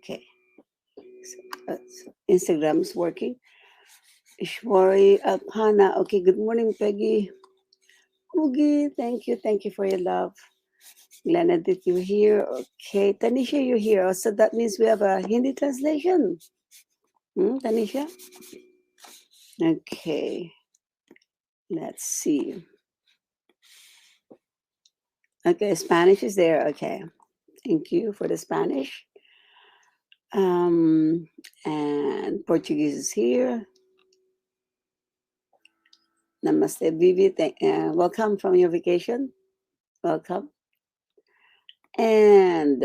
Okay. Instagram's working. Ishwari Alpana. Okay, good morning, Peggy. Oogie, thank you for your love. Glenna, did you hear? Okay, Tanisha, you here. So that means we have a Hindi translation. Tanisha? Okay, let's see. Okay, Spanish is there. Okay, thank you for the Spanish. Um, and Portuguese is here. Namaste, Vivi. Welcome from your vacation. Welcome. And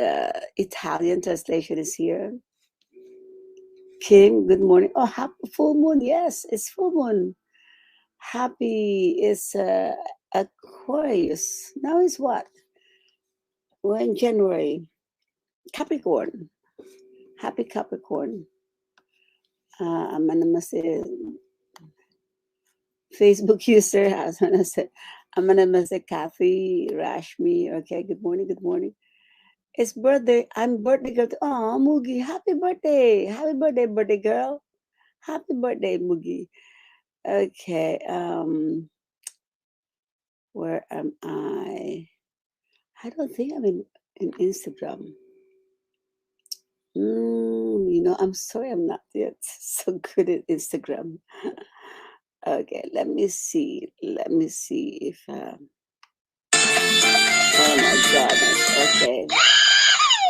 Italian translation is here. Kim, good morning. Oh, happy full moon. Yes, it's full moon. Happy is Aquarius. Now is what? We're in January. Capricorn. Happy Capricorn. I'm gonna say Facebook user. I'm gonna say Kathy Rashmi. Okay, good morning, good morning. It's birthday. I'm birthday girl. Oh, Mugi, happy birthday. Happy birthday, birthday girl. Happy birthday, Mugi. Okay, where am I? I don't think I'm in Instagram. I'm sorry I'm not yet so good at Instagram. Okay, let me see. Let me see if. Oh my goodness. Okay.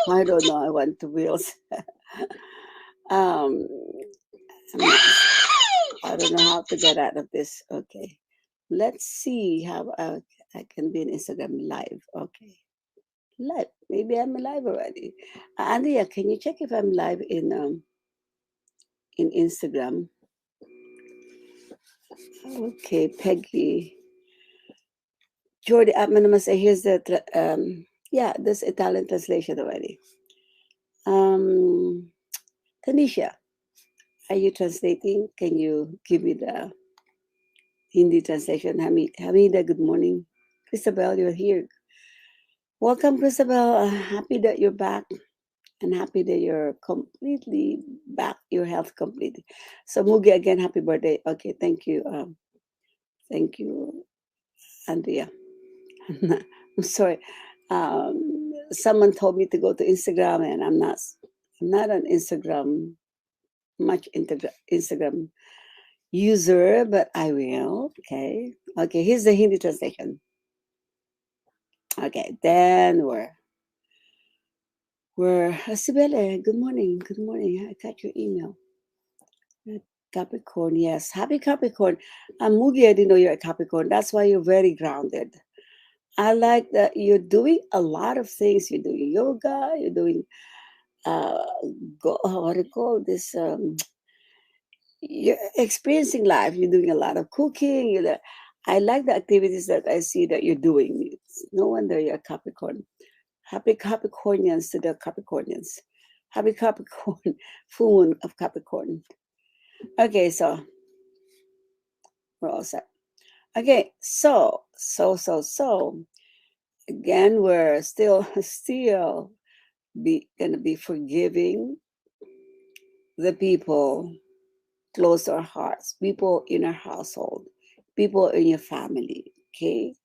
I don't know. I want to wheels. um, I don't know how to get out of this. Okay. Let's see how I can be in Instagram live. Okay. Live. Maybe I'm live already. Andrea, can you check if I'm live in Instagram? Okay, Peggy. Jordi, I'm gonna say here's the this Italian translation already. Tanisha, are you translating? Can you give me the Hindi translation? Hamida, good morning. Christabel, you're here. Welcome, Christabel. Happy that you're back and happy that you're completely back, your health completely. So Mugi, again, happy birthday. Okay, thank you. Thank you, Andrea. I'm sorry. Someone told me to go to Instagram, and I'm not an Instagram Instagram user, but I will. Okay. Okay. Here's the Hindi translation. Okay. Then we're Sibele. Good morning. Good morning. I got your email. Capricorn. Yes. Happy Capricorn. Mugi, I didn't know you're a Capricorn. That's why you're very grounded. I like that you're doing a lot of things. You're doing yoga. You're doing what do you call this? You're experiencing life. You're doing a lot of cooking. I like the activities that I see that you're doing. It's no wonder you're a Capricorn. Happy Capricornians to the Capricornians. Happy Capricorn, full moon of Capricorn. Okay, so we're all set. Okay, so again, we're still gonna be forgiving the people close to our hearts, people in our household, people in your family. Okay,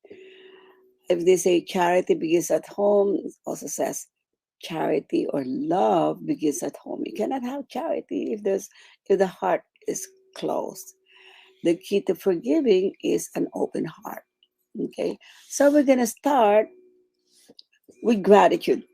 if they say charity begins at home, it also says charity or love begins at home. You cannot have charity if the heart is closed. The key to forgiving is an open heart. Okay, so we're gonna start with gratitude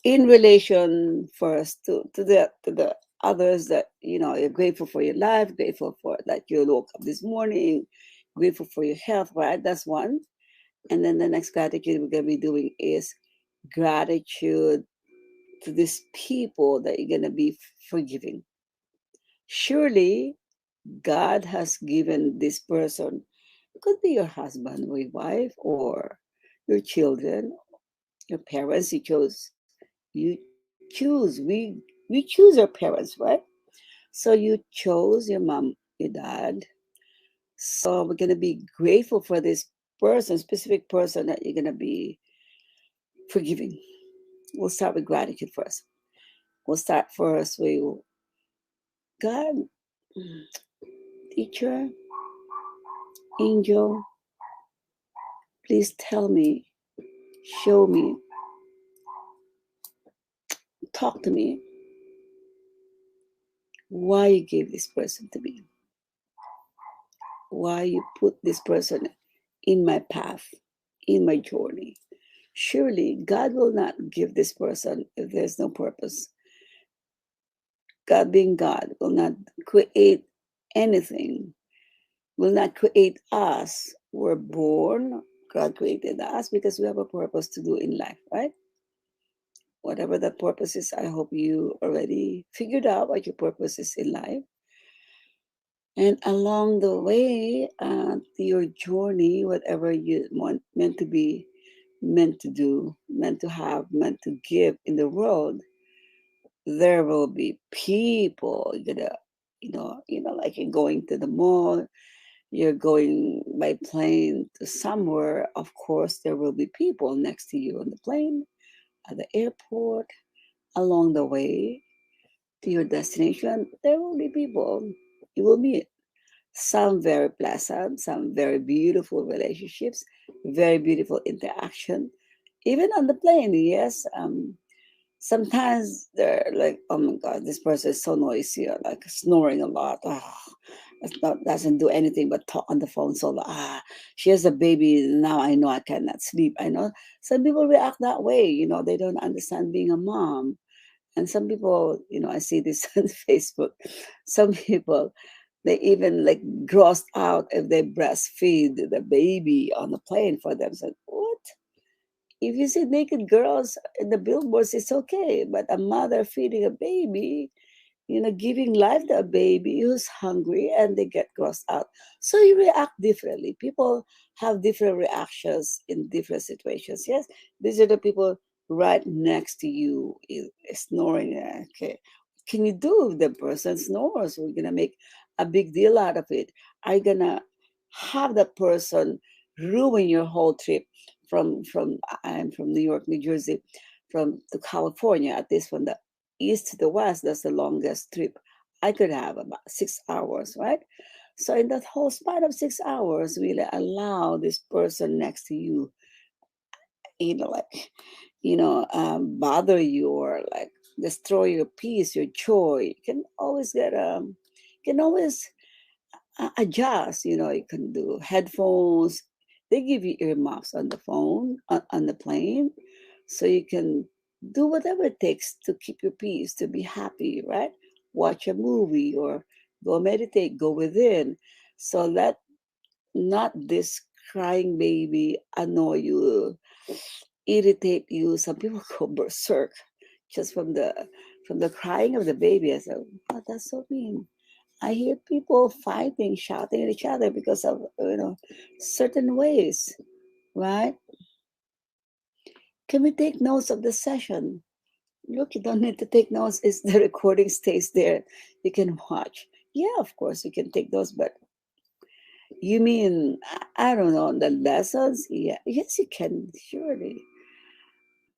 in relation first to the others that you're grateful for your life, grateful for that you woke up this morning, grateful for your health, right? That's one. And then the next gratitude we're gonna be doing is gratitude to these people that you're gonna be forgiving. Surely God has given this person, could be your husband or your wife or your children, your parents. You choose we choose our parents, right? So you chose your mom, your dad. So we're gonna be grateful for this person, specific person that you're gonna be forgiving. We'll start with gratitude first. We'll start first with God, teacher, angel, please tell me, show me, talk to me why you gave this person to me, why you put this person in my path, in my journey. Surely God will not give this person if there's no purpose. God, being God, will not create anything, will not create us. We're born, God created us because we have a purpose to do in life, right? Whatever that purpose is, I hope you already figured out what your purpose is in life. And along the way, your journey, whatever you want, meant to be, meant to do, meant to have, meant to give in the world, there will be people. Like you're going to the mall, you're going by plane to somewhere. Of course, there will be people next to you on the plane, at the airport, along the way to your destination. There will be people you will meet. Some very pleasant, some very beautiful relationships, very beautiful interaction. Even on the plane, yes. Sometimes they're like, oh my God, this person is so noisy, or like snoring a lot. Doesn't do anything but talk on the phone so loud. She has a baby. Now I know I cannot sleep. I know some people react that way. They don't understand being a mom. And some people, I see this on Facebook. Some people, they even like grossed out if they breastfeed the baby on the plane for them. So what? If you see naked girls in the billboards, it's okay. But a mother feeding a baby, giving life to a baby who's hungry and they get grossed out. So you react differently. People have different reactions in different situations. Yes, these are the people right next to you snoring. Okay. Can you do if the person snores? We're going to make a big deal out of it. Are you going to have the person ruin your whole trip from I'm from New York, New Jersey, from to California, at least from the east to the west? That's the longest trip I could have, about 6 hours, right? So in that whole span of 6 hours, really allow this person next to you, like, bother you, or like destroy your peace, your joy. You can always adjust. You can do headphones. They give you earmuffs on the phone, on the plane, so you can do whatever it takes to keep your peace, to be happy, right? Watch a movie or go meditate, go within. So let not this crying baby annoy you, irritate you. Some people go berserk just from the crying of the baby. I said, oh, that's so mean. I hear people fighting, shouting at each other because of certain ways, right? Can we take notes of the session? Look, you don't need to take notes. It's the recording stays there. You can watch. Yeah, of course you can take those, but you mean I don't know the lessons? Yeah, yes, you can surely.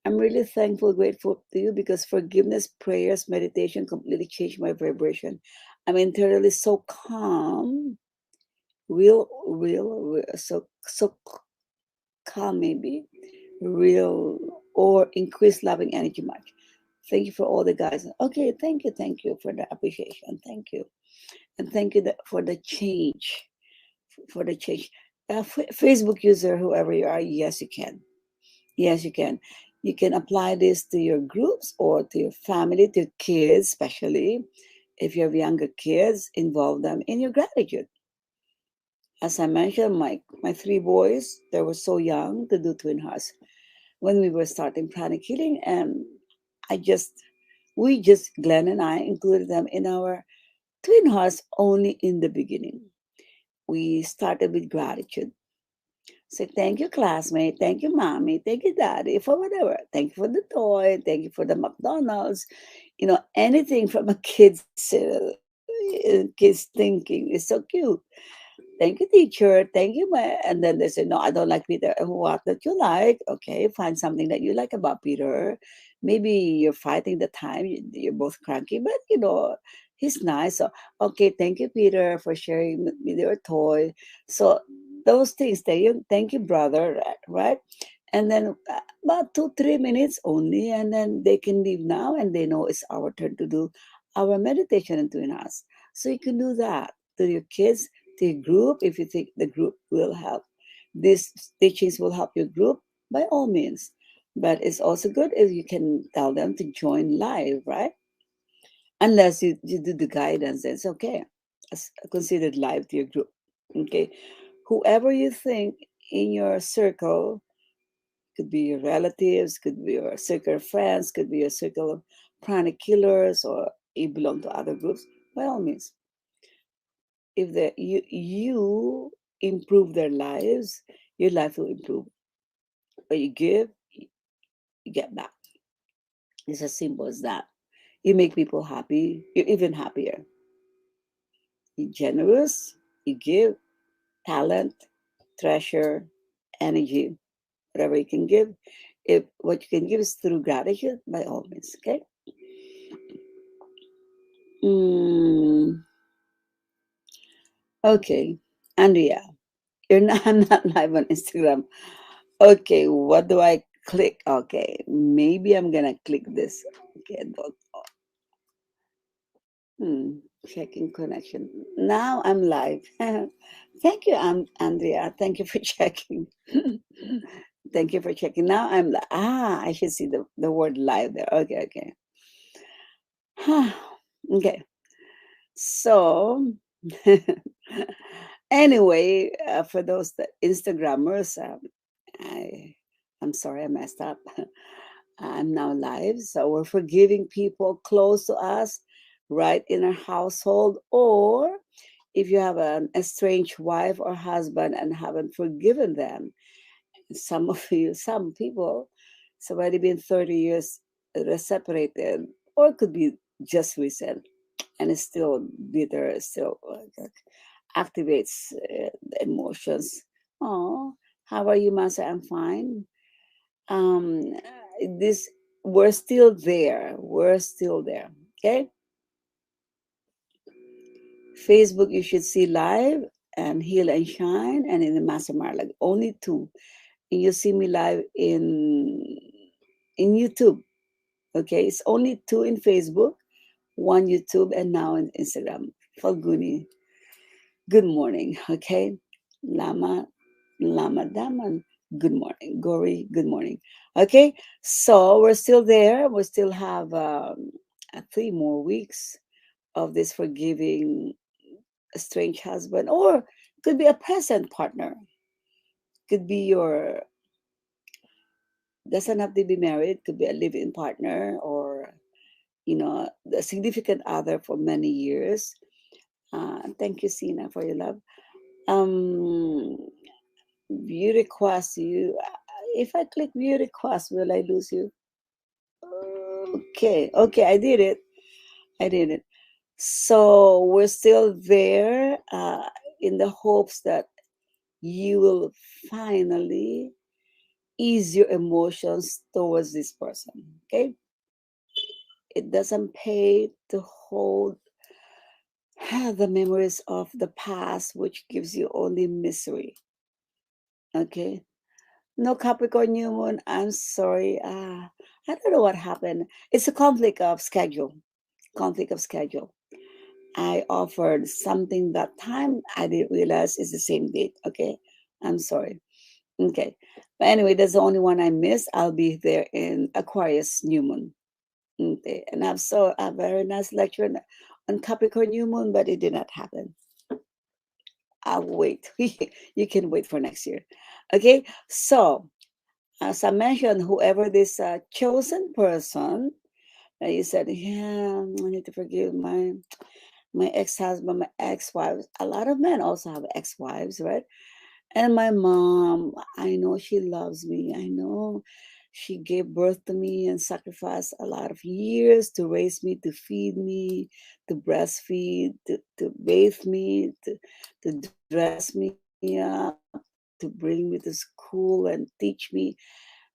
I'm really thankful, grateful to you because forgiveness, prayers, meditation completely changed my vibration. I'm internally so calm, real, so calm, maybe real, or increased loving energy much. Thank you for all the guys. Okay, thank you for the appreciation. Thank you, and thank you for the change, for the change. Facebook user, whoever you are, yes, you can. Yes, you can. You can apply this to your groups or to your family, to kids, especially if you have younger kids. Involve them in your gratitude. As I mentioned, my three boys, they were so young to do twin hearts when we were starting pranic healing, and I just Glenn and I included them in our twin hearts only in the beginning. We started with gratitude. Say thank you, classmate. Thank you, mommy. Thank you, daddy, for whatever. Thank you for the toy. Thank you for the McDonald's. Anything from a kid's thinking is so cute. Thank you, teacher. Thank you, and then they say, no, I don't like Peter. What that you like? Okay, find something that you like about Peter. Maybe you're fighting the time. You're both cranky, but he's nice. So, okay, thank you, Peter, for sharing with me your toy. So those things. Thank you, brother. Right? And then about 2, 3 minutes only, and then they can leave now, and they know it's our turn to do our meditation between us. So you can do that to your kids, to your group, if you think the group will help. These teachings will help your group, by all means. But it's also good if you can tell them to join live, right? Unless you do the guidance, it's okay. It's considered live to your group. Okay. Whoever you think in your circle, could be your relatives, could be your circle of friends, could be your circle of pranic killers, or you belong to other groups, by all means. If you improve their lives, your life will improve. What you give, you get back. It's as simple as that. You make people happy, you're even happier. You're generous, you give talent, treasure, energy, whatever you can give. If what you can give is through gratitude, by all means, okay? Mm, okay, Andrea, you're not, I'm not live on Instagram. Okay, what do I click? Okay, maybe I'm gonna click this. Okay, checking connection. Now I'm live. Thank you, Andrea. Thank you for checking. Thank you for checking. Now I'm I should see the word live there. Okay, okay. Okay, so anyway, for those Instagrammers, I'm sorry I messed up. I'm now live, so we're forgiving people close to us, right in our household, or if you have an estranged wife or husband and haven't forgiven them. Some of you, some people, it's already been 30 years they're separated, or it could be just recent, and it's still bitter, it still activates the emotions. Oh, how are you, Master? I'm fine. um this We're still there, we're still there. Okay, Facebook, you should see live and Heal and Shine, and in the Master Marlag, only two. And you see me live in YouTube. Okay, it's only two in Facebook, one YouTube, and now in Instagram. Falguni, good morning. Okay, Lama, Lama Daman, good morning. Gori, good morning. Okay, so we're still there. We still have 3 more weeks of this forgiving a strange husband, or could be a present partner, could be your, doesn't have to be married, could be a live-in partner, or the significant other for many years. Thank you, Sina, for your love. um View request, you, if I click view request, will I lose you? Okay, okay, I did it. I did it. So we're still there, in the hopes that you will finally ease your emotions towards this person. Okay, it doesn't pay to hold the memories of the past, which gives you only misery. Okay, no Capricorn new moon. I'm sorry. I don't know what happened. It's a conflict of schedule. Conflict of schedule. I offered something that time. I didn't realize it's the same date. Okay, I'm sorry. Okay, but anyway, that's the only one I missed. I'll be there in Aquarius new moon. Okay. And I've saw a very nice lecture on Capricorn new moon, but it did not happen. I'll wait. You can wait for next year. Okay, so as I mentioned, whoever this chosen person, you said, yeah, I need to forgive my ex-husband, my ex-wives. A lot of men also have ex-wives, right? And my mom, I know she loves me. I know She gave birth to me and sacrificed a lot of years to raise me, to feed me, to breastfeed, to bathe me, to dress me up, to bring me to school and teach me.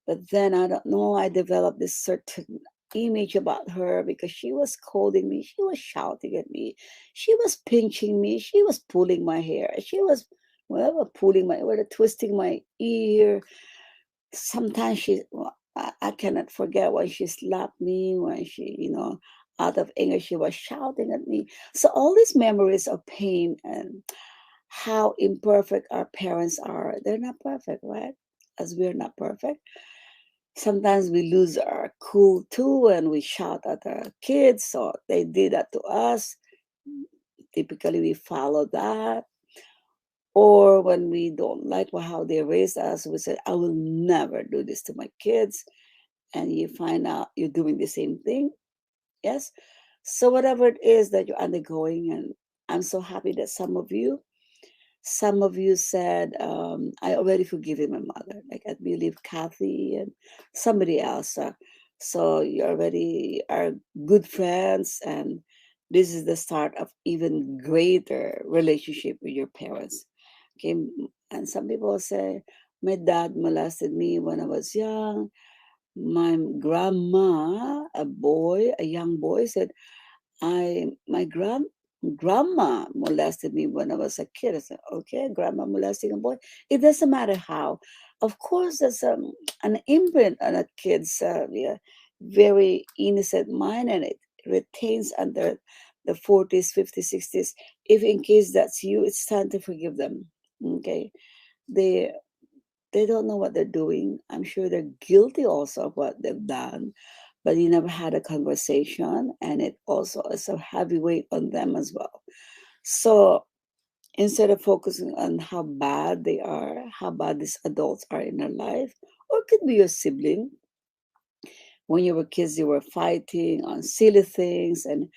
But then I don't know, I developed this certain image about her because she was scolding me, she was shouting at me, she was pinching me, she was pulling my hair, she was pulling my, twisting my ear. Sometimes I cannot forget when she slapped me, when she, out of anger, she was shouting at me. So all these memories of pain and how imperfect our parents are. They're not perfect, right? As we're not perfect. Sometimes we lose our cool too and we shout at our kids. So they did that to us. Typically, we follow that. Or when we don't like how they raise us, we say, I will never do this to my kids. And you find out you're doing the same thing. Yes. So whatever it is that you're undergoing, and I'm so happy that some of you said, I already forgiven my mother. Like I believe Kathy and somebody else. So you already are good friends, and this is the start of even greater relationship with your parents. Okay, and some people say, my dad molested me when I was young. My grandma, a young boy, said, my grandma molested me when I was a kid. I said, okay, grandma molesting a boy. It doesn't matter how. Of course, there's an imprint on a kid's very innocent mind, and it retains under the 40s, 50s, 60s. If in case that's you, it's time to forgive them. Okay, they they don't know what they're doing. I'm sure they're guilty also of what they've done, but you never had a conversation, and it also is a heavy weight on them as well. So instead of focusing on how bad they are, how bad these adults are in their life, or it could be your sibling. When you were kids, you were fighting on silly things, and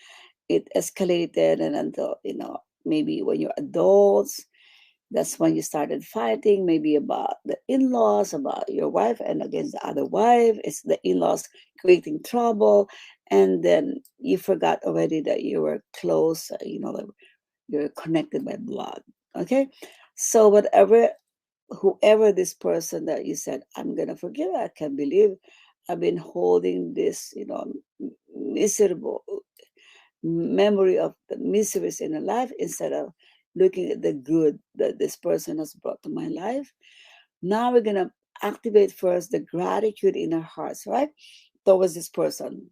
it escalated, and until maybe when you're adults, that's when you started fighting, maybe about the in-laws, about your wife and against the other wife. It's the in-laws creating trouble, and then you forgot already that you were close. That you're connected by blood. Okay, so whoever this person that you said, I'm gonna forgive. I can't believe I've been holding this, miserable memory of the miseries in a life instead of looking at the good that this person has brought to my life. Now we're going to activate first the gratitude in our hearts, right? Towards this person.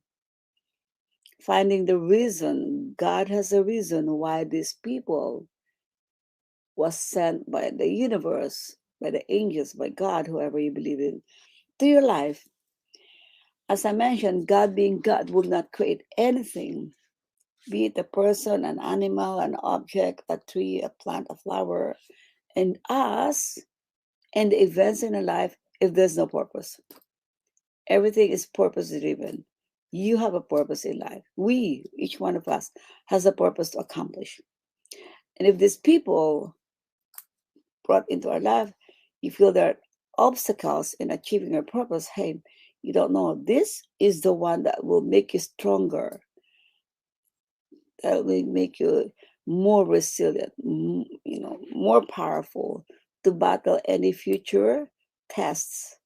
Finding the reason, God has a reason why these people was sent by the universe, by the angels, by God, whoever you believe in, to your life. As I mentioned, God being God would not create anything, be it a person, an animal, an object, a tree, a plant, a flower, and us and the events in our life if there's no purpose. Everything is purpose driven. You have a purpose in life. Each one of us, has a purpose to accomplish. And if these people brought into our life, you feel there are obstacles in achieving your purpose, hey, you don't know. This is the one that will make you stronger, that will make you more resilient, more powerful to battle any future tests.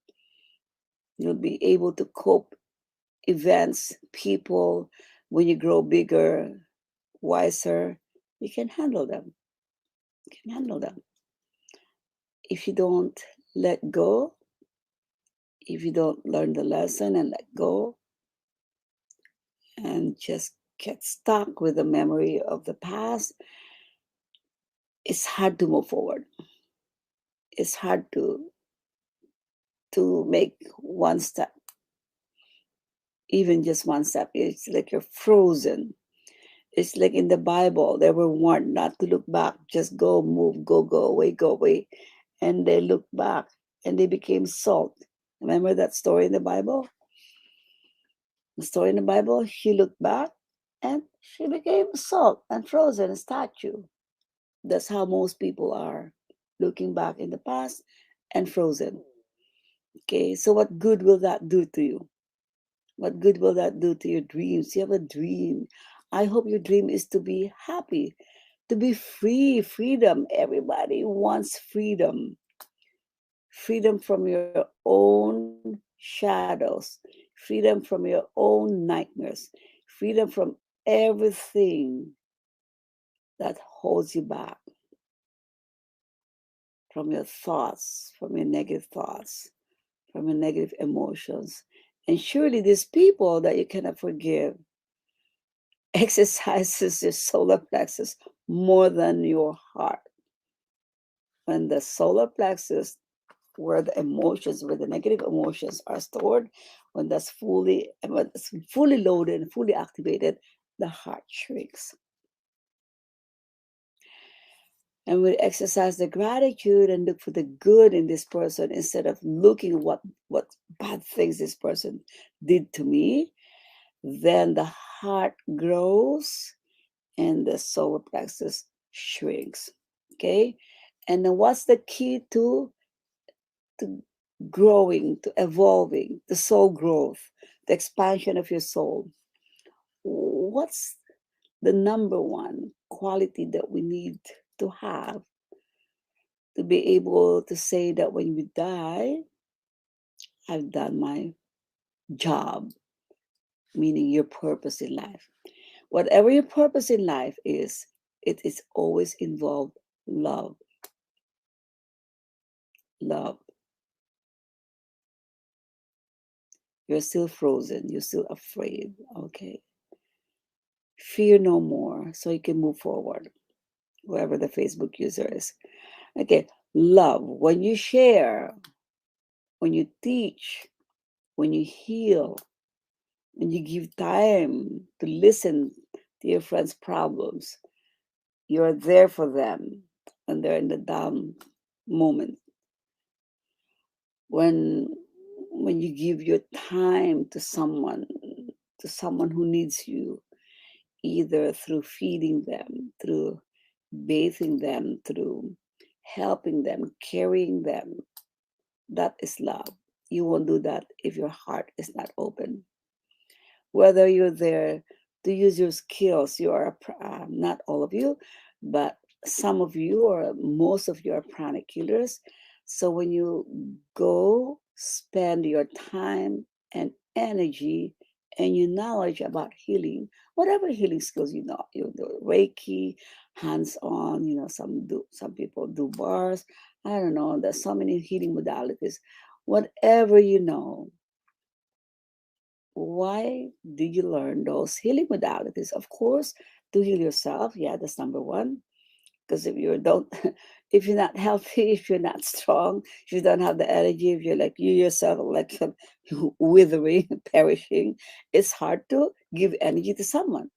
You'll be able to cope events, people. When you grow bigger, wiser, you can handle them. You can handle them. If you don't let go, if you don't learn the lesson and let go, and just get stuck with the memory of the past, it's hard to move forward. It's hard to make one step, even just one step. It's like you're frozen. It's like in the Bible, they were warned not to look back, just go, move, go away, go away. And they looked back and they became salt. Remember that story in the Bible? The story in the Bible, she looked back and she became salt and frozen, a statue. That's how most people are, looking back in the past and frozen. Okay, so what good will that do to you? What good will that do to your dreams? You have a dream. I hope your dream is to be happy, to be free, freedom. Everybody wants freedom. Freedom from your own shadows, freedom from your own nightmares, freedom from everything that holds you back, from your thoughts, from your negative thoughts, from your negative emotions. And surely these people that you cannot forgive exercises your solar plexus more than your heart. When the solar plexus, where the negative emotions are stored, when it's fully loaded and fully activated, the heart shrinks. And we exercise the gratitude and look for the good in this person instead of looking what bad things this person did to me. Then the heart grows and the solar plexus shrinks. Okay, and then what's the key to growing, to evolving, the soul growth, the expansion of your soul? What's the number one quality that we need to have to be able to say that when we die, I've done my job, meaning your purpose in life? Whatever your purpose in life is, it is always involved love. Love. You're still frozen. You're still afraid. Okay. Fear no more so you can move forward, whoever the Facebook user is. Okay. Love. When you share, when you teach, when you heal, when you give time to listen to your friends' problems, you're there for them when they're in the down moment. When when you give your time to someone who needs you, either through feeding them, through bathing them, through helping them, carrying them, that is love. You won't do that if your heart is not open. Whether you're there to use your skills, you are not all of you, but some of you or most of you are pranic healers. So when you go spend your time and energy and your knowledge about healing, whatever healing skills you do Reiki, hands-on, some people do bars. I don't know. There's so many healing modalities. Whatever you know, why do you learn those healing modalities? Of course, to heal yourself. Yeah, that's number one. Because if you don't, if you're not healthy, if you're not strong, if you don't have the energy, if you're like you yourself are like withering, perishing, it's hard to give energy to someone,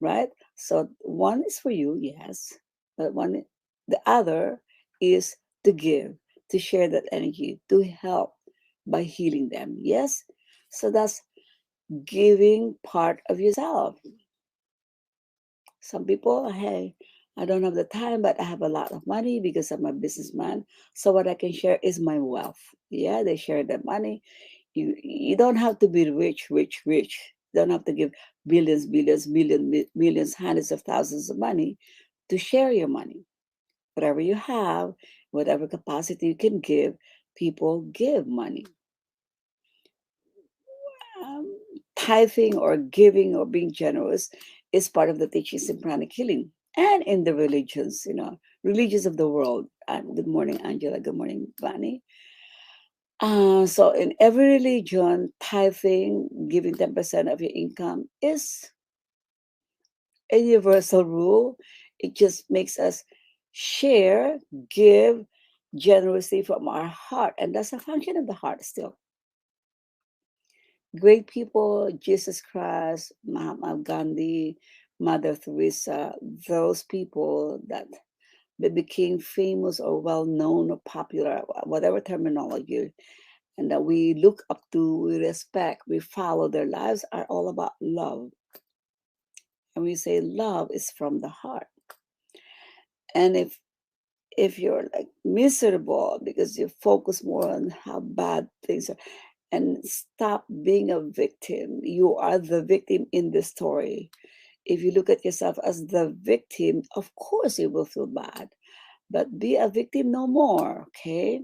right? So one is for you, yes, but the other is to give, to share that energy, to help by healing them. Yes, so that's giving part of yourself. Some people, hey, I don't have the time, but I have a lot of money because I'm a businessman. So what I can share is my wealth. Yeah, they share their money. You don't have to be rich, rich, rich. You don't have to give billions, billions, millions, hundreds of thousands of money to share your money. Whatever you have, whatever capacity you can give, people give money. um, Tithing or giving or being generous is part of the teachings in pranic healing and in the religions, religions of the world. Good morning, Angela. Good morning, Vani. So in every religion, tithing, giving 10% of your income is a universal rule. It just makes us share, give generously from our heart. And that's a function of the heart still. Great people, Jesus Christ, Mahatma Gandhi, Mother Teresa, those people that they became famous or well known or popular, whatever terminology, and that we look up to, we respect, we follow their lives, are all about love. And we say love is from the heart. And if if you're like miserable because you focus more on how bad things are, and stop being a victim. You are the victim in the story. If you look at yourself as the victim, of course you will feel bad, but be a victim no more, okay?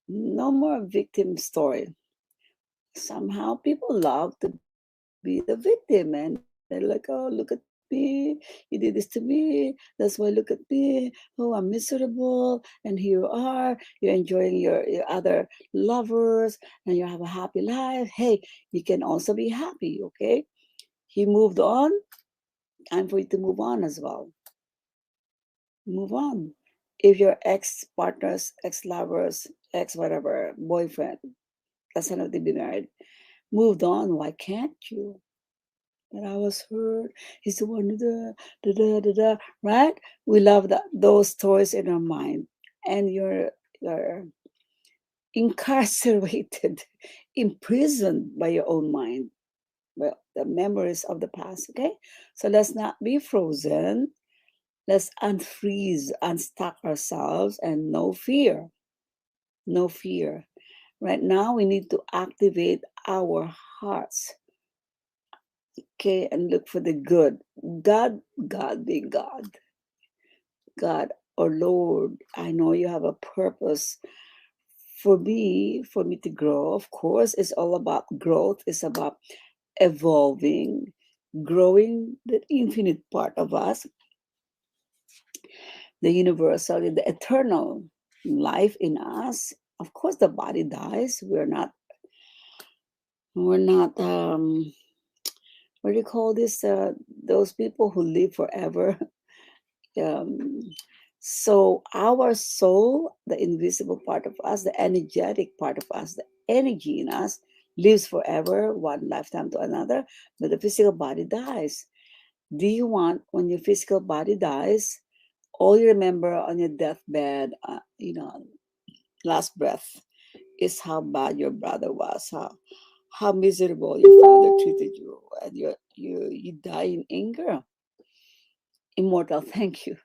No more victim story. Somehow people love to be the victim, and they're like, oh, look at me, you did this to me, that's why look at me, oh, I'm miserable, and here you are, you're enjoying your other lovers, and you have a happy life. Hey, you can also be happy, okay? He moved on, time for you to move on as well. Move on. If your ex partners, ex lovers, ex whatever, boyfriend doesn't have to be married, moved on, why can't you? That I was hurt. He's the one, right? We love those stories in our mind, and you're incarcerated, imprisoned by your own mind. Well, the memories of the past. Okay, so let's not be frozen. Let's unfreeze, unstuck ourselves, and no fear, no fear. Right now, we need to activate our hearts, okay, and look for the good. God be God. God or Lord, I know you have a purpose for me to grow. Of course, it's all about growth, it's about evolving, growing the infinite part of us, the universal, the eternal life in us. Of course, the body dies. We're not what do you call this? Those people who live forever. um, so our soul, the invisible part of us, the energetic part of us, the energy in us lives forever, one lifetime to another, but the physical body dies. Do you want, when your physical body dies, all you remember on your deathbed, last breath, is how bad your brother was, how miserable your father treated you, and you die in anger. Immortal, thank you.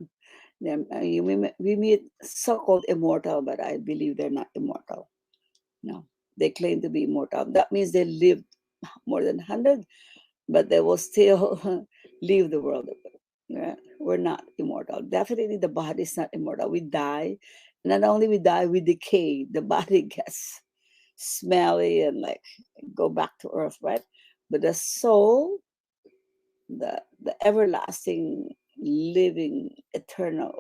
We meet so-called immortal, but I believe they're not immortal. No, they claim to be immortal. That means they lived more than 100, but they will still leave the world. Yeah, we're not immortal. Definitely, the body is not immortal. We die. Not only we die, we decay. The body gets smelly and like go back to earth, right? But the soul, the everlasting, living, eternal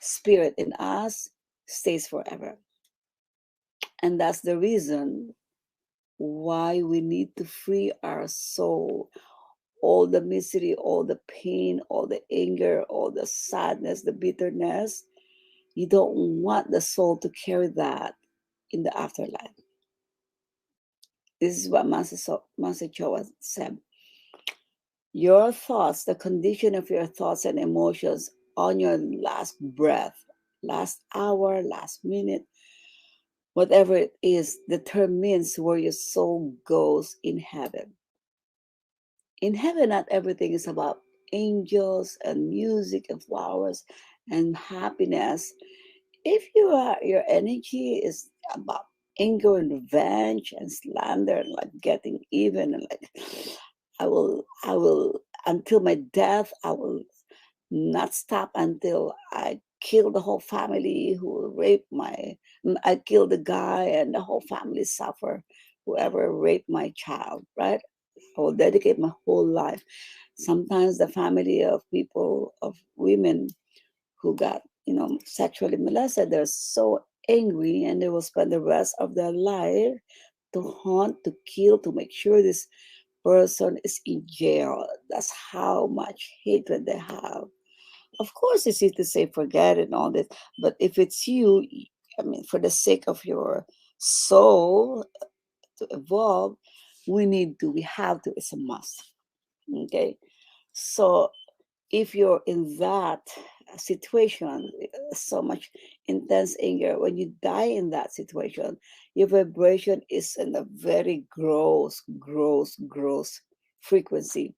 spirit in us stays forever. And that's the reason why we need to free our soul. All the misery, all the pain, all the anger, all the sadness, the bitterness, you don't want the soul to carry that in the afterlife. This is what Master Choa said. Your thoughts, the condition of your thoughts and emotions on your last breath, last hour, last minute, whatever it is, determines where your soul goes in heaven. In heaven, not everything is about angels and music and flowers and happiness. If your energy is about anger and revenge and slander and like getting even and like I will until my death, I will not stop until I kill the whole family who raped I kill the guy and the whole family suffer, whoever raped my child, right? I will dedicate my whole life. Sometimes the family of people, of women who got, sexually molested, they're so angry and they will spend the rest of their life to haunt, to kill, to make sure this person is in jail. That's how much hatred they have. Of course, it's easy to say forget and all this, but if it's you, I mean, for the sake of your soul to evolve, we have to, it's a must. Okay. So if you're in that situation, so much intense anger, when you die in that situation, your vibration is in a very gross frequency.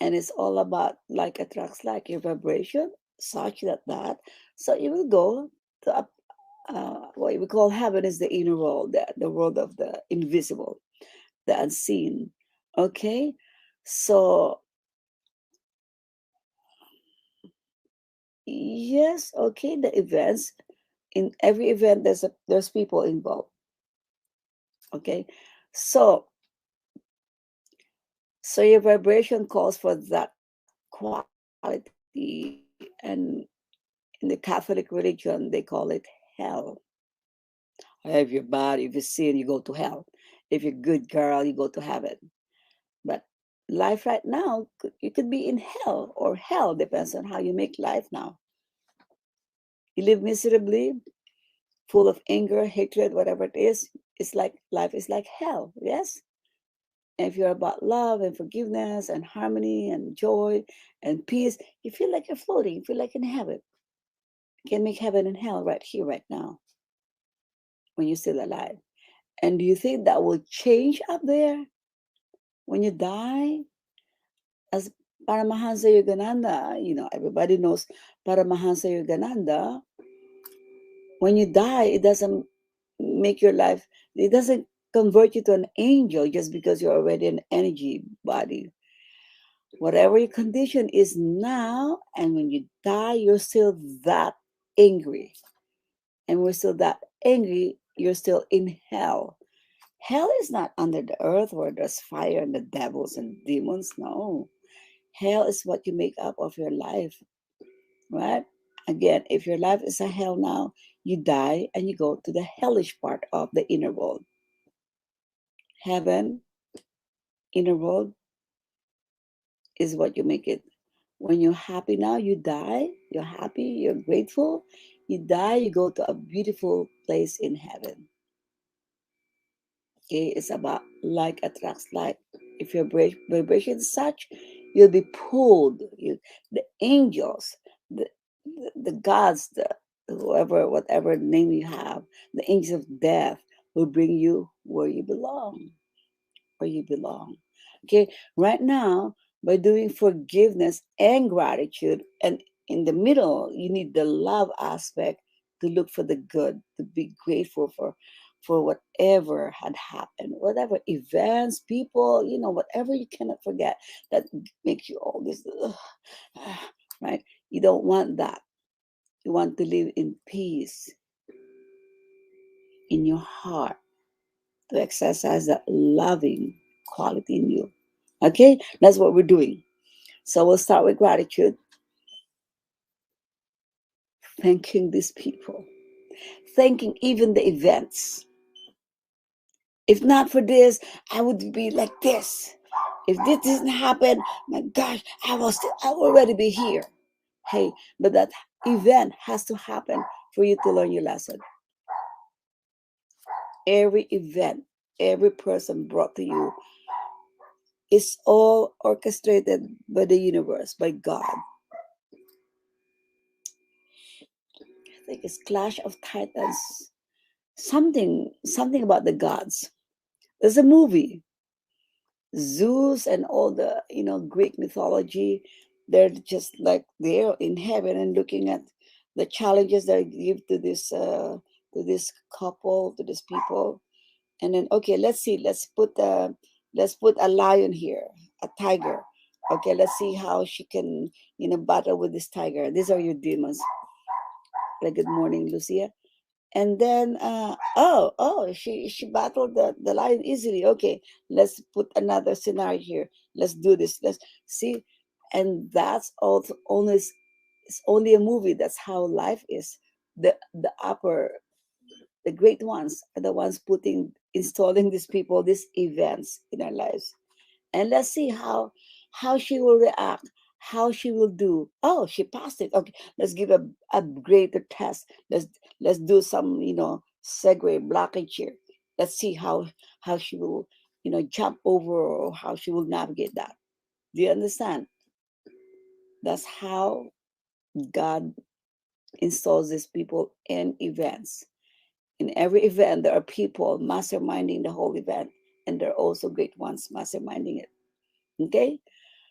And it's all about like attracts like, your vibration such that. So you will go to what we call heaven is the inner world, the world of the invisible, the unseen. Okay, so yes, okay, the events, in every event there's people involved. Okay, so so your vibration calls for that quality, and in the Catholic religion they call it hell. If you're bad, if you sin, you go to hell. If you're good girl, you go to heaven. But life right now, you could be in hell, or hell depends on how you make life now. You live miserably, full of anger, hatred, whatever it is. It's like life is like hell. Yes. And if you're about love and forgiveness and harmony and joy and peace, you feel like you're floating. You feel like in heaven. You can make heaven and hell right here, right now, when you're still alive. And do you think that will change up there when you die? As Paramahansa Yogananda, everybody knows Paramahansa Yogananda. When you die, it doesn't make your life, it doesn't convert you to an angel just because you're already an energy body. Whatever your condition is now, and when you die, you're still that angry. And we're still that angry, you're still in hell. Hell is not under the earth where there's fire and the devils and demons. No. Hell is what you make up of your life, right? Again, if your life is a hell now, you die and you go to the hellish part of the inner world. Heaven, inner world, is what you make it. When you're happy now, you die, you're happy, you're grateful, you die, you go to a beautiful place in heaven. Okay, it's about like attracts like. If your vibration is such, you'll be pulled. The angels, the gods, the whoever, whatever name you have, the angels of death will bring you where you belong. Where you belong. Okay, right now, by doing forgiveness and gratitude, and in the middle, you need the love aspect to look for the good, to be grateful for whatever had happened, whatever events, people, whatever you cannot forget that makes you all this, right? You don't want that. You want to live in peace in your heart, to exercise that loving quality in you. Okay, that's what we're doing. So we'll start with gratitude, thanking these people, thanking even the events. If not for this, I would be like this. If this didn't happen, my gosh, I will already be here. Hey, but that event has to happen for you to learn your lesson. Every event, every person brought to you is all orchestrated by the universe, by God. I think it's Clash of Titans. Something about the gods. There's a movie, Zeus and all the Greek mythology. They're just like they're in heaven and looking at the challenges they give to this couple, to these people. And then okay, let's see, let's put a lion here, a tiger. Okay, let's see how she can battle with this tiger. These are your demons. Like, good morning, Lucia. And then she battled the lion easily. Okay, let's put another scenario here. Let's do this. Let's see. And that's also only, it's only a movie. That's how life is. The great ones are the ones installing these people, these events in our lives. And let's see how she will react, how she will do. Oh, she passed it. Okay, let's give a greater test. Let's do some segue blockage here. Let's see how she will jump over, or how she will navigate that. Do you understand? That's how God installs these people in events. In every event, there are people masterminding the whole event, and there are also great ones masterminding it. Okay,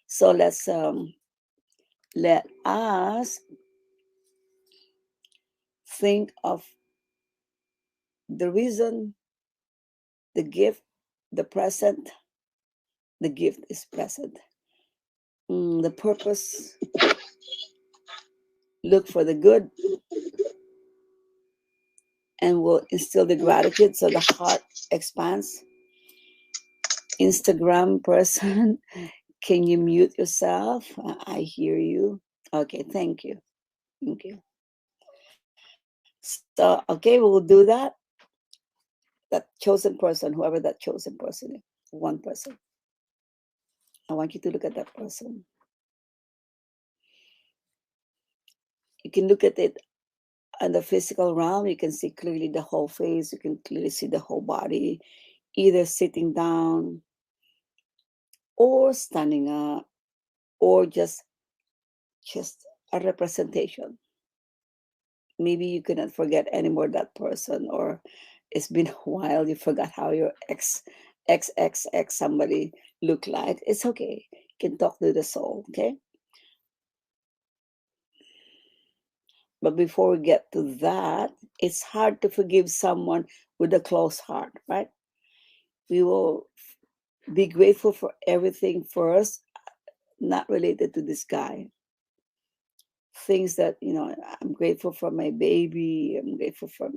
so let us think of the reason, the gift, the present. The gift is present. The purpose, look for the good, and will instill the gratitude so the heart expands. Instagram person, can you mute yourself? I hear you. Okay, thank you. Thank you. So, okay, we'll do that. That chosen person, whoever that chosen person is, one person. I want you to look at that person. You can look at it on the physical realm. You can see clearly the whole face. You can clearly see the whole body, either sitting down or standing up, or just a representation. Maybe you cannot forget anymore that person, or it's been a while, you forgot how your ex somebody looked like. It's okay. You can talk to the soul, okay? But before we get to that, it's hard to forgive someone with a closed heart, right? We will be grateful for everything first, not related to this guy. Things that, I'm grateful for my baby, I'm grateful for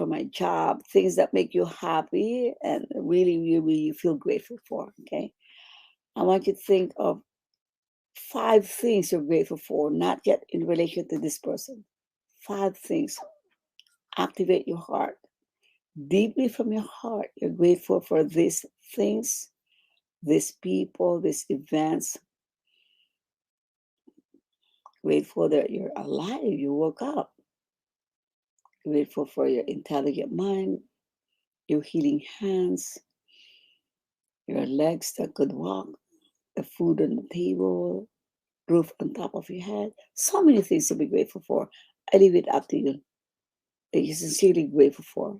my job, things that make you happy and really, really you feel grateful for, okay? I want you to think of 5 things you're grateful for, not yet in relation to this person. 5 things. Activate your heart. Deeply from your heart, you're grateful for these things, these people, these events. Grateful that you're alive, you woke up. Grateful for your intelligent mind, your healing hands, your legs that could walk, the food on the table, roof on top of your head. So many things to be grateful for. I leave it up to you that you're sincerely grateful for.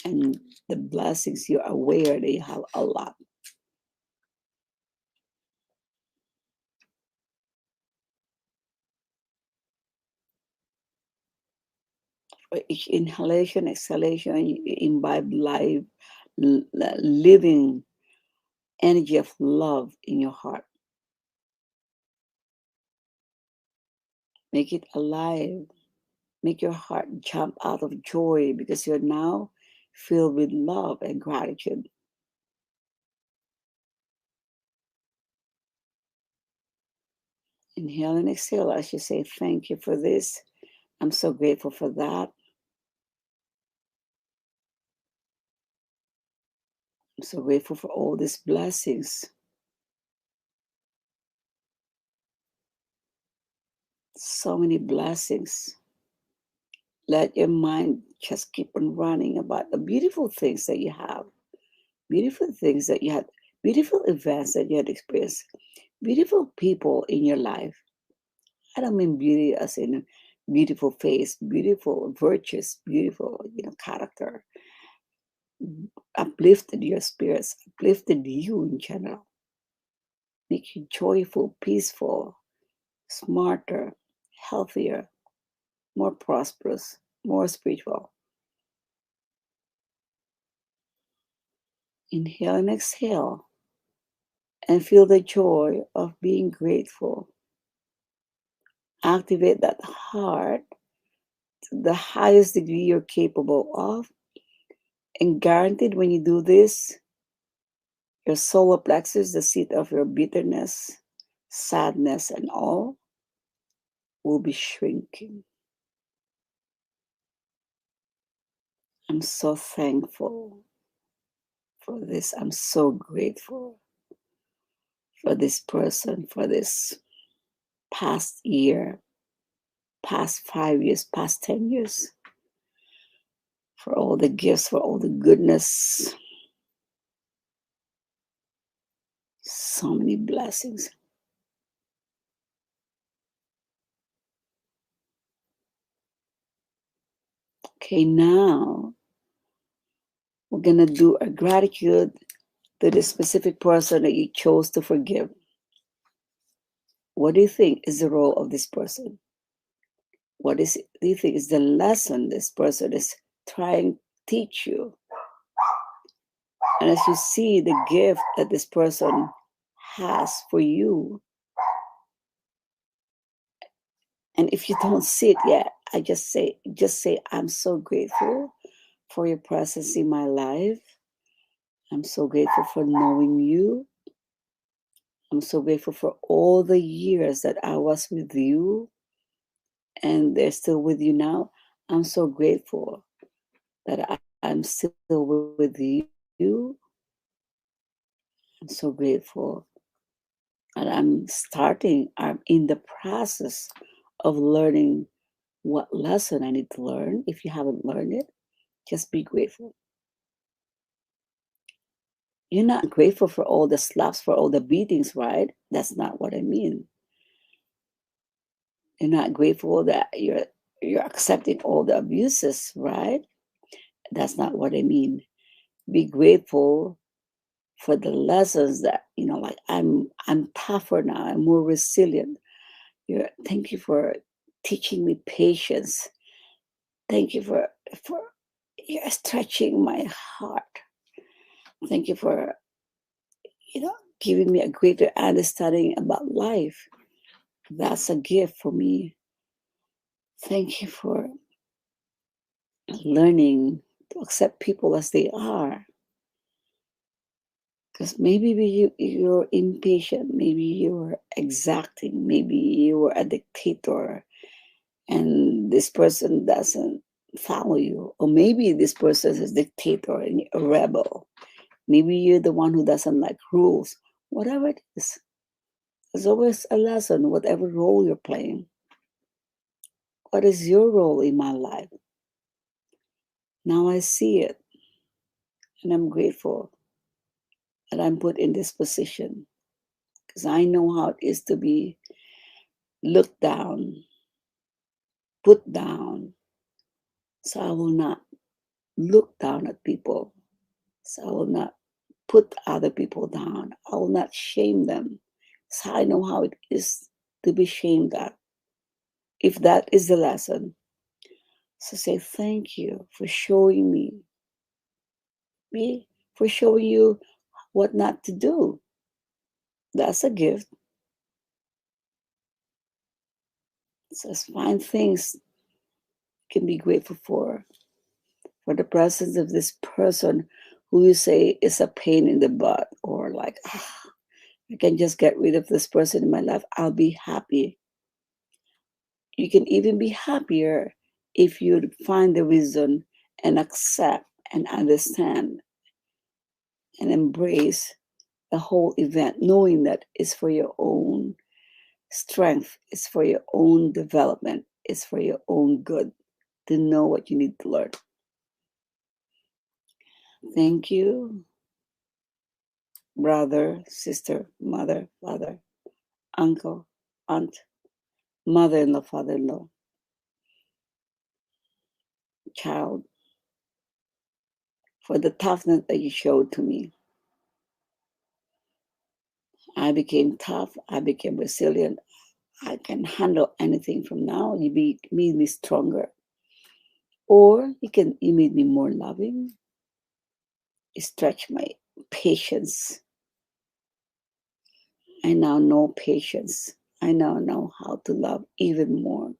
And the blessings, you're aware that you have a lot. For each inhalation, exhalation, you imbibe life, living energy of love in your heart. Make it alive. Make your heart jump out of joy because you're now filled with love and gratitude. Inhale and exhale as you say, thank you for this. I'm so grateful for that. I'm so grateful for all these blessings. So many blessings. Let your mind just keep on running about the beautiful things that you have, beautiful things that you had, beautiful events that you had experienced, beautiful people in your life. I don't mean beauty as in beautiful face, beautiful virtues, beautiful, character. Uplifted your spirits, uplifted you in general. Make you joyful, peaceful, smarter, healthier, more prosperous, more spiritual. Inhale and exhale and feel the joy of being grateful. Activate that heart to the highest degree you're capable of. And guaranteed when you do this, your solar plexus, the seat of your bitterness, sadness, and all, will be shrinking. I'm so thankful for this. I'm so grateful for this person, for this past year, past 5 years, past 10 years, for all the gifts, for all the goodness. So many blessings. Okay, now we're going to do a gratitude to the specific person that you chose to forgive. What do you think is the role of this person? What do you think is the lesson this person is trying to teach you? And as you see the gift that this person has for you, and if you don't see it yet, I just say, I'm so grateful for your presence in my life. I'm so grateful for knowing you. I'm so grateful for all the years that I was with you and they're still with you now. I'm so grateful that I'm still with you. I'm so grateful. And I'm in the process of learning what lesson I need to learn. If you haven't learned it, just be grateful. You're not grateful for all the slaps, for all the beatings, right? That's not what I mean. You're not grateful that you're accepting all the abuses, right? That's not what I mean. Be grateful for the lessons that, like I'm tougher now, I'm more resilient. Thank you for teaching me patience. Thank you for you're stretching my heart. Thank you for giving me a greater understanding about life. That's a gift for me. Thank you for learning to accept people as they are. Because maybe you're impatient, maybe you're exacting, maybe you were a dictator and this person doesn't follow you. Or maybe this person is a dictator and a rebel. Maybe you're the one who doesn't like rules. Whatever it is, there's always a lesson, whatever role you're playing. What is your role in my life? Now I see it, and I'm grateful that I'm put in this position because I know how it is to be looked down, put down. So I will not look down at people. So I will not put other people down. I will not shame them. So I know how it is to be shamed at. If that is the lesson, so say thank you for showing me, for showing you what not to do. That's a gift. So find things you can be grateful for the presence of this person who you say is a pain in the butt, or like, I can just get rid of this person in my life, I'll be happy. You can even be happier if you find the reason and accept and understand and embrace the whole event, knowing that it's for your own strength, it's for your own development, it's for your own good to know what you need to learn. Thank you, brother, sister, mother, father, uncle, aunt, mother-in-law, father-in-law, child, for the toughness that you showed to me. I became tough. I became resilient. I can handle anything from now. You made me stronger. Or you made me more loving. You stretched my patience. I now know patience. I now know how to love even more.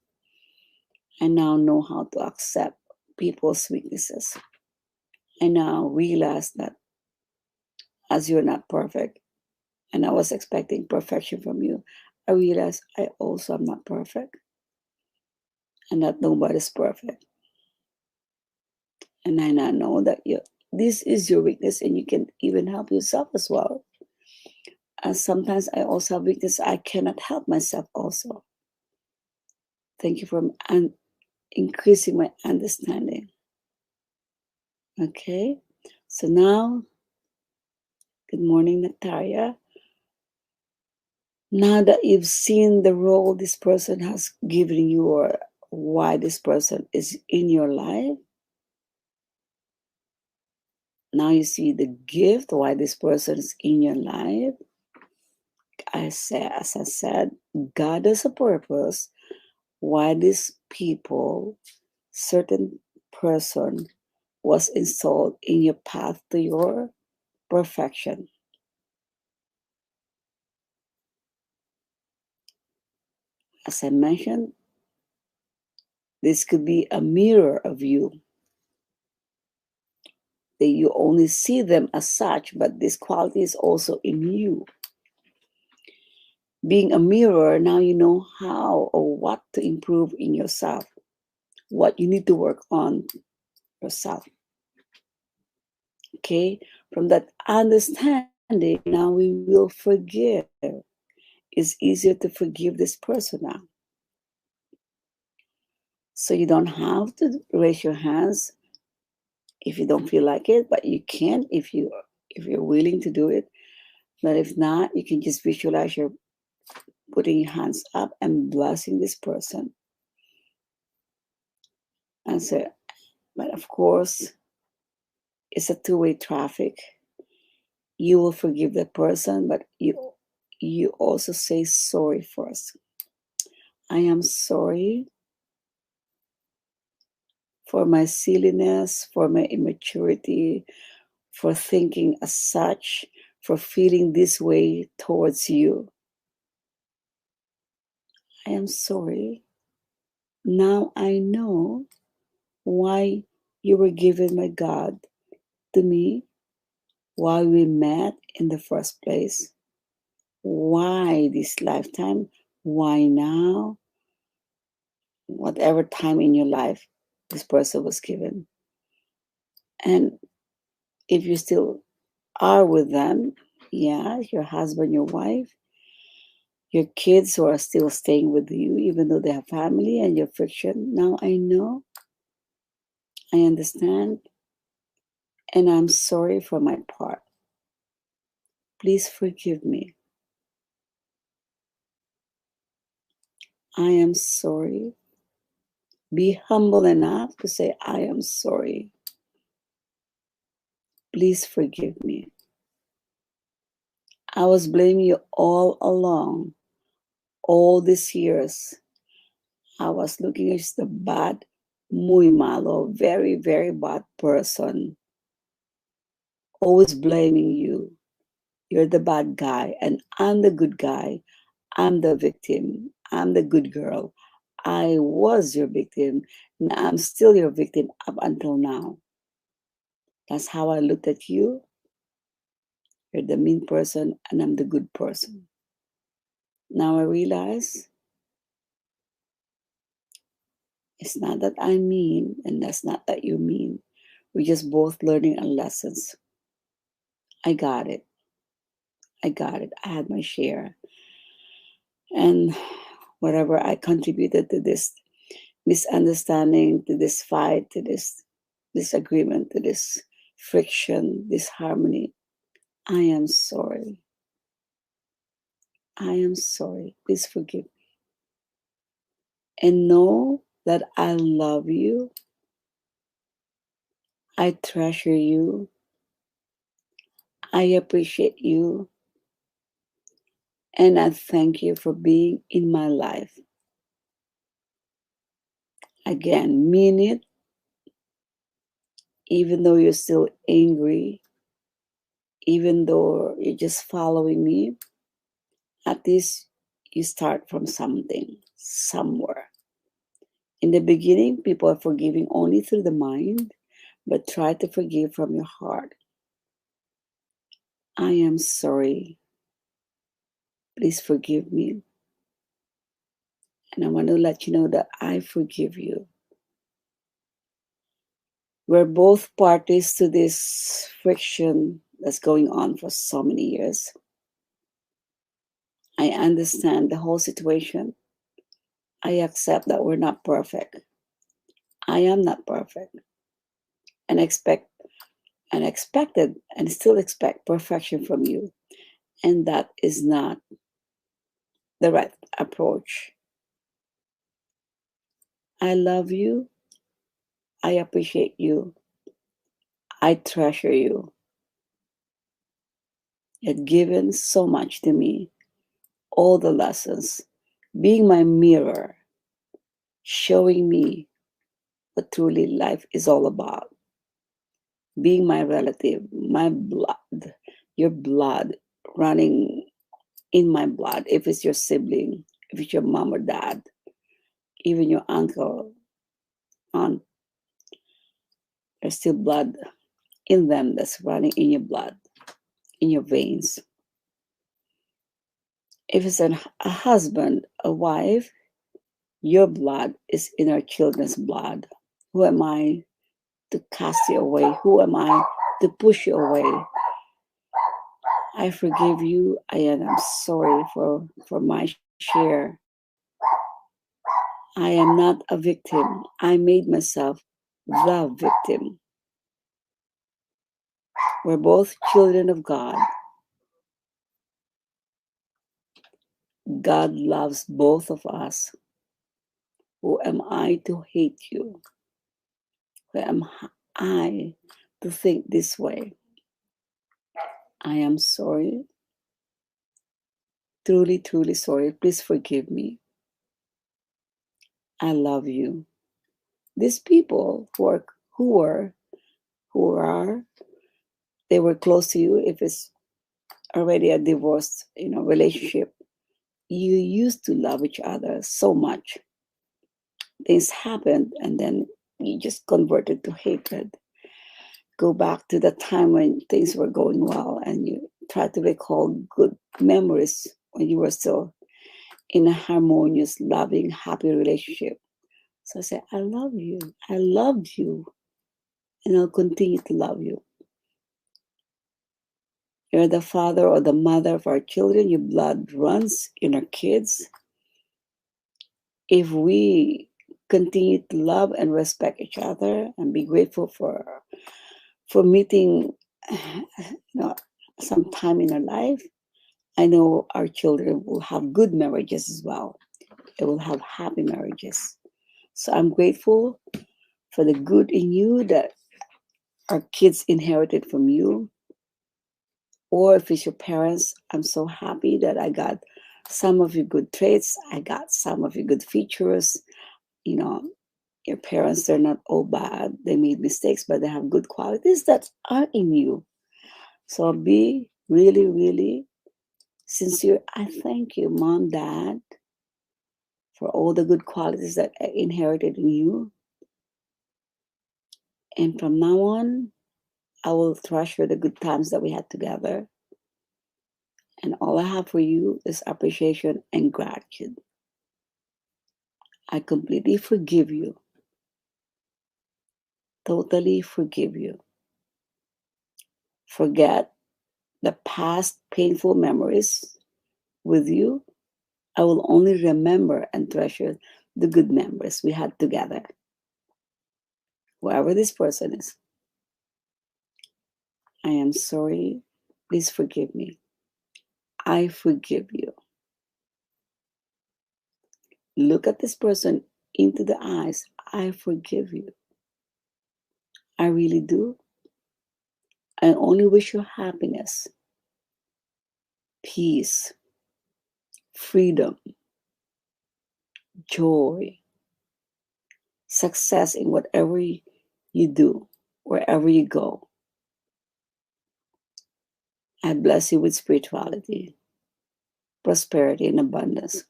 I now know how to accept people's weaknesses. I now realize that as you're not perfect, and I was expecting perfection from you, I realized I also am not perfect, and that nobody's perfect. And I now know that this is your weakness, and you can even help yourself as well. And sometimes I also have weakness. I cannot help myself also. Thank you for increasing my understanding. Okay, so now, good morning, Natalia. Now that you've seen the role this person has given you, or why this person is in your life, now you see the gift, why this person is in your life. As I said, God has a purpose why these people, certain person, was installed in your path to your perfection. As I mentioned, this could be a mirror of you. That you only see them as such, but this quality is also in you. Being a mirror, now you know how or what to improve in yourself, what you need to work on yourself. Okay, from that understanding, now we will forgive. It's easier to forgive this person now. So you don't have to raise your hands if you don't feel like it, but you can if you're willing to do it. But if not, you can just visualize your putting your hands up and blessing this person. And so, but of course, it's a two-way traffic. You will forgive the person, but you also say sorry first. I am sorry for my silliness, for my immaturity, for thinking as such, for feeling this way towards you. I am sorry. Now I know why you were given by God to me, why we met in the first place, why this lifetime, why now, whatever time in your life this person was given. And if you still are with them, yeah, your husband, your wife, your kids who are still staying with you, even though they have family and your friction, now I know, I understand, and I'm sorry for my part. Please forgive me. I am sorry. Be humble enough to say, I am sorry. Please forgive me. I was blaming you all along, all these years. I was looking at the bad, muy malo, very, very bad person. Always blaming you. You're the bad guy, and I'm the good guy. I'm the victim. I'm the good girl. I was your victim, and I'm still your victim up until now. That's how I looked at you. You're the mean person, and I'm the good person. Now I realize it's not that I mean, and that's not that you mean. We're just both learning our lessons. I got it. I got it. I had my share. And whatever I contributed to this misunderstanding, to this fight, to this disagreement, to this friction, this harmony, I am sorry. I am sorry. Please forgive me. And know that I love you. I treasure you. I appreciate you. And I thank you for being in my life. Again, mean it, even though you're still angry, even though you're just following me. At least you start from something, somewhere. In the beginning, people are forgiving only through the mind, but try to forgive from your heart. I am sorry. Please forgive me. And I want to let you know that I forgive you. We're both parties to this friction that's going on for so many years. I understand the whole situation. I accept that we're not perfect. I am not perfect. And expected and still expect perfection from you. And that is not the right approach. I love you. I appreciate you. I treasure you. You've given so much to me, all the lessons, being my mirror. showing me what truly life is all about. Being my relative, my blood, your blood running in my blood, if it's your sibling, if it's your mom or dad, even your uncle, aunt, there's still blood in them that's running in your blood, in your veins. If it's a husband, a wife, your blood is in our children's blood. Who am I to cast you away? Who am I to push you away? I forgive you, and I'm sorry for my share. I am not a victim. I made myself the victim. We're both children of God. God loves both of us. Who am I to hate you? Who am I to think this way? I am sorry. Truly, truly sorry. Please forgive me. I love you. These people who are, they were close to you. If it's already a divorced, relationship, you used to love each other so much. Things happened, and then you just converted to hatred. Go back to the time when things were going well, and you try to recall good memories when you were still in a harmonious, loving, happy relationship. So I say, I love you. I loved you. And I'll continue to love you. You're the father or the mother of our children. Your blood runs in our kids. If we continue to love and respect each other and be grateful for meeting some time in our life, I know our children will have good marriages as well. They will have happy marriages. So I'm grateful for the good in you that our kids inherited from you. Or if it's your parents, I'm so happy that I got some of your good traits. I got some of your good features. Your parents, they're not all bad. They made mistakes, but they have good qualities that are in you. So be really, really sincere. I thank you, Mom, Dad, for all the good qualities that I inherited in you. And from now on, I will treasure the good times that we had together. And all I have for you is appreciation and gratitude. I completely forgive you. Totally forgive you. Forget the past painful memories with you. I will only remember and treasure the good memories we had together. Whoever this person is, I am sorry. Please forgive me. I forgive you. Look at this person into the eyes. I forgive you. I really do. I only wish you happiness, peace, freedom, joy, success in whatever you do, wherever you go. I bless you with spirituality, prosperity, and abundance.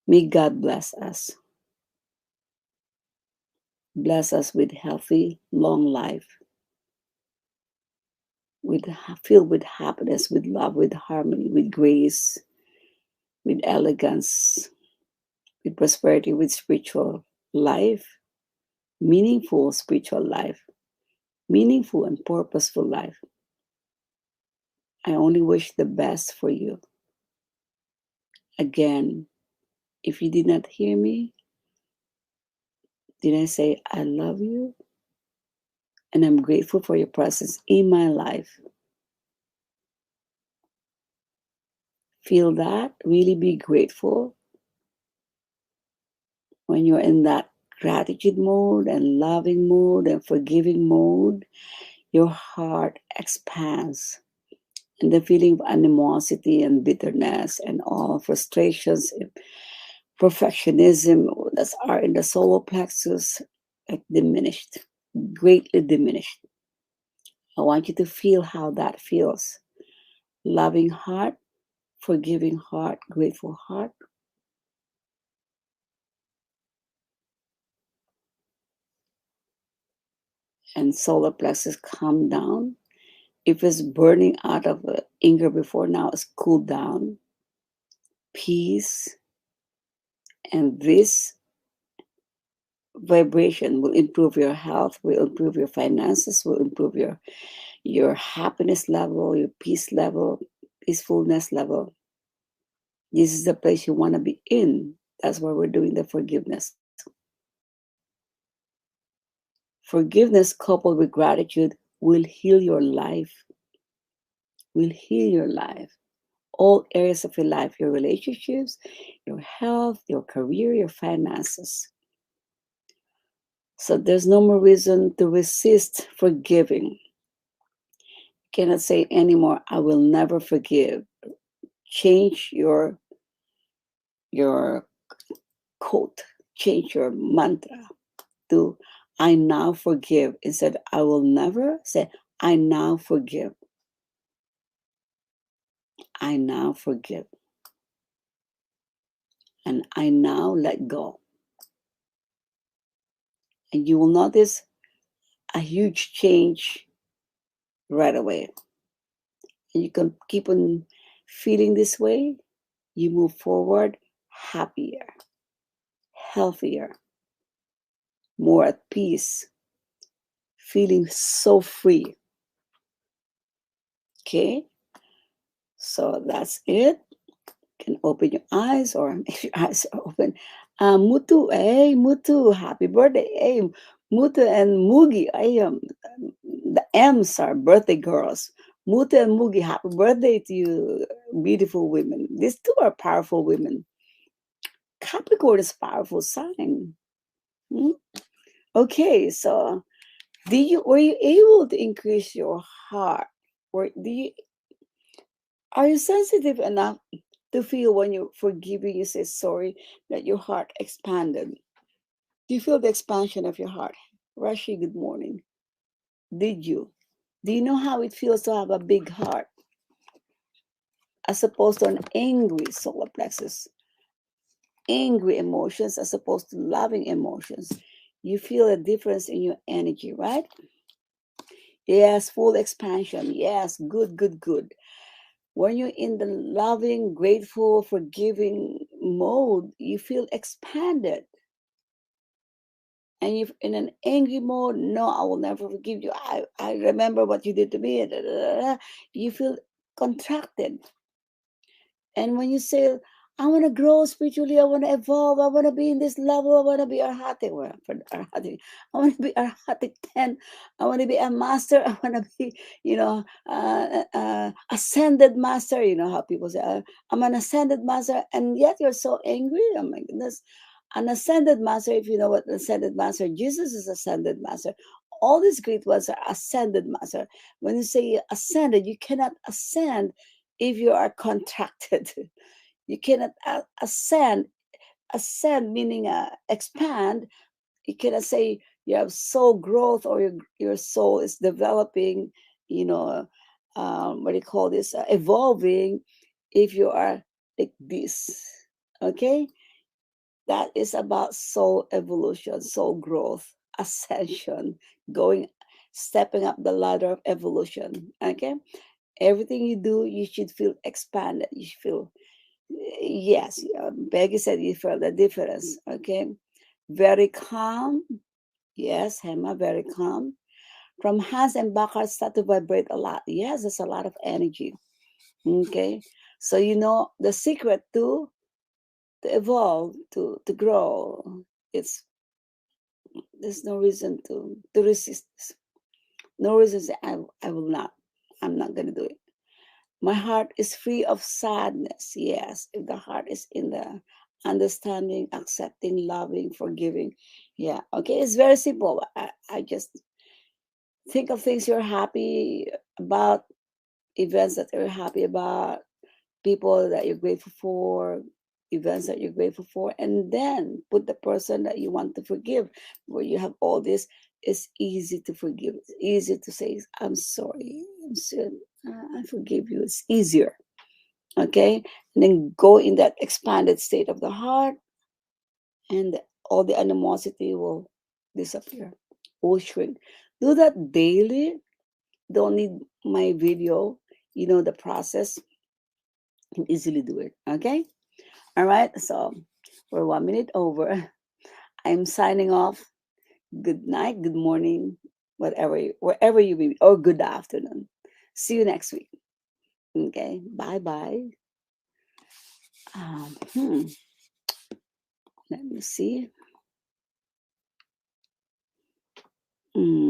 May God bless us. Bless us with healthy, long life, filled with happiness, with love, with harmony, with grace, with elegance, with prosperity, with spiritual life, meaningful spiritual life, meaningful and purposeful life. I only wish the best for you. Again, if you did not hear me, did I say I love you? And I'm grateful for your presence in my life. Feel that, really be grateful. When you're in that gratitude mode and loving mode and forgiving mode, your heart expands. And the feeling of animosity and bitterness and all frustrations perfectionism that are in the solar plexus, like diminished, greatly diminished. I want you to feel how that feels. Loving heart, forgiving heart, grateful heart. And solar plexus calm down. If it's burning out of anger before, now it's cooled down. Peace. And this vibration will improve your health, will improve your finances, will improve your happiness level, your peace level, peacefulness level. This is the place you want to be in. That's why we're doing the forgiveness. Forgiveness coupled with gratitude will heal your life, will heal your life. All areas of your life, your relationships, your health, your career, your finances. So there's no more reason to resist forgiving. Cannot say anymore, I will never forgive. Change your quote, change your mantra to I now forgive. Instead, I will never say, I now forgive. I now forgive. And I now let go. And you will notice a huge change right away. And you can keep on feeling this way. You move forward happier, healthier, more at peace, feeling so free. Okay? So that's it. Can open your eyes, or if your eyes are open. Mutu, hey, Mutu, happy birthday. Hey, Mutu and Mugi, the M's are birthday girls. Mutu and Mugi, happy birthday to you, beautiful women. These two are powerful women. Capricorn is powerful sign. Hmm? Okay, so were you able to increase your heart? Or are you sensitive enough to feel when you're forgiving, you say sorry, that your heart expanded? Do you feel the expansion of your heart? Rashi, good morning. Did you? Do you know how it feels to have a big heart as opposed to an angry solar plexus? Angry emotions as opposed to loving emotions. You feel a difference in your energy, right? Yes, full expansion. Yes, good, good, good. When you're in the loving, grateful, forgiving mode, you feel expanded. And if in an angry mode, no, I will never forgive you. I remember what you did to me. You feel contracted. And when you say, I want to grow spiritually, I want to evolve, I want to be in this level, I want to be arhatic. Well, for arhatic, I want to be arhatic 10. I want to be a master. I want to be, ascended master. You know how people say, I'm an ascended master. And yet you're so angry. Oh my goodness. An ascended master, if you know what ascended master, Jesus is ascended master. All these great ones are ascended master. When you say ascended, you cannot ascend if you are contracted. You cannot ascend. Ascend meaning expand. You cannot say you have soul growth or your soul is developing, what do you call this, evolving, if you are like this. Okay? That is about soul evolution, soul growth, ascension, stepping up the ladder of evolution. Okay? Everything you do, you should feel expanded. You should feel, yes, Peggy said you felt the difference. Okay? Very calm. Yes, Hema, very calm. From hands and back heart start to vibrate a lot. Yes, there's a lot of energy. Okay? So you know the secret to evolve, to grow. It's There's no reason to resist this. No reason to say I will not. I'm not gonna do it. My heart is free of sadness. Yes, if the heart is in the understanding, accepting, loving, forgiving. Yeah, okay, it's very simple. I just think of things you're happy about, events that you're happy about, people that you're grateful for. events that you're grateful for, and then put the person that you want to forgive. Where you have all this, it's easy to forgive. It's easy to say, I'm sorry, I forgive you. It's easier. Okay? And then go in that expanded state of the heart, and all the animosity will disappear, will shrink. Do that daily. Don't need my video. You know the process. You can easily do it. Okay? All right. So we're 1 minute over. I'm signing off. Good night, good morning, wherever you may be, or good afternoon. See you next week. Okay. Bye bye. Um, hmm, Let me see. Mm.